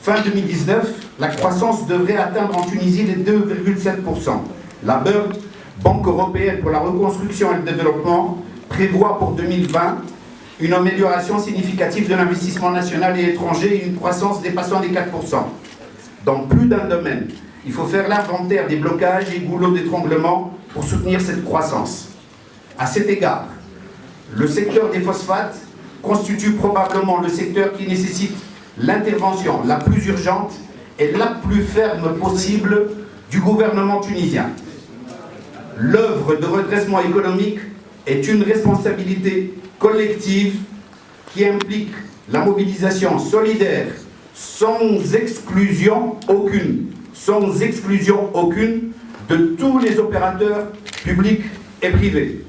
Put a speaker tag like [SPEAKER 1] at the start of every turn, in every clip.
[SPEAKER 1] Fin 2019, la croissance devrait atteindre en Tunisie les 2,7%. La BERD, Banque européenne pour la reconstruction et le développement, prévoit pour 2020 une amélioration significative de l'investissement national et étranger et une croissance dépassant les 4%. Dans plus d'un domaine, il faut faire l'inventaire des blocages et goulots d'étranglement pour soutenir cette croissance. À cet égard, le secteur des phosphates constitue probablement le secteur qui nécessite l'intervention la plus urgente et la plus ferme possible du gouvernement tunisien. L'œuvre de redressement économique est une responsabilité collective qui implique la mobilisation solidaire sans exclusion aucune de tous les opérateurs publics et privés.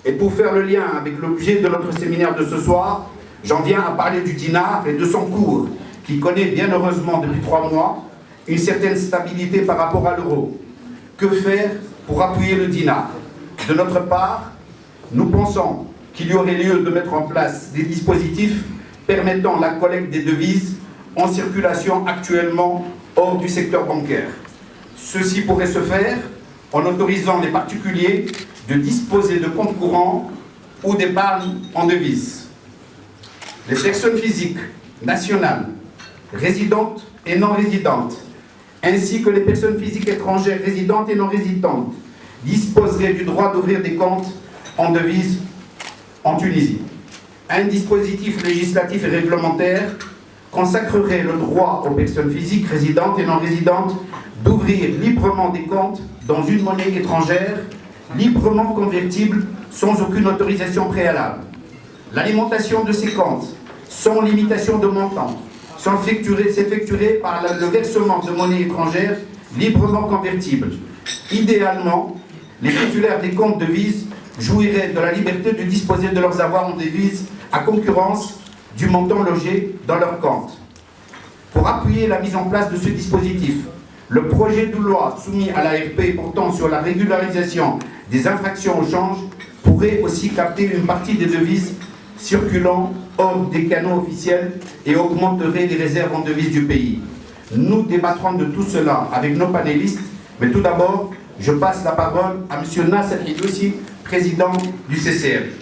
[SPEAKER 1] Et pour faire le lien avec l'objet de notre séminaire de ce soir, j'en viens à parler du dinar et de son cours, qui connaît bien heureusement depuis 3 mois une certaine stabilité par rapport à l'euro. Que faire pour appuyer le dinar? De notre part, nous pensons qu'il y aurait lieu de mettre en place des dispositifs permettant la collecte des devises en circulation actuellement hors du secteur bancaire. Ceci pourrait se faire en autorisant les particuliers de disposer de comptes courants ou d'épargne en devises. Les personnes physiques nationales, résidentes et non résidentes, ainsi que les personnes physiques étrangères résidentes et non résidentes, disposeraient du droit d'ouvrir des comptes en devises en Tunisie. Un dispositif législatif et réglementaire consacrerait le droit aux personnes physiques résidentes et non résidentes d'ouvrir librement des comptes dans une monnaie étrangère, librement convertible, sans aucune autorisation préalable. L'alimentation de ces comptes, sans limitation de montant, s'effectuerait par le versement de monnaie étrangère librement convertible. Idéalement, les titulaires des comptes devises jouiraient de la liberté de disposer de leurs avoirs en devises à concurrence du montant logé dans leur compte. Pour appuyer la mise en place de ce dispositif, le projet de loi soumis à l'ARP portant sur la régularisation des infractions au change pourrait aussi capter une partie des devises circulant hors des canaux officiels et augmenterait les réserves en devises du pays. Nous débattrons de tout cela avec nos panélistes, mais tout d'abord, je passe la parole à M. Nasser Hidoussi, président du CCM.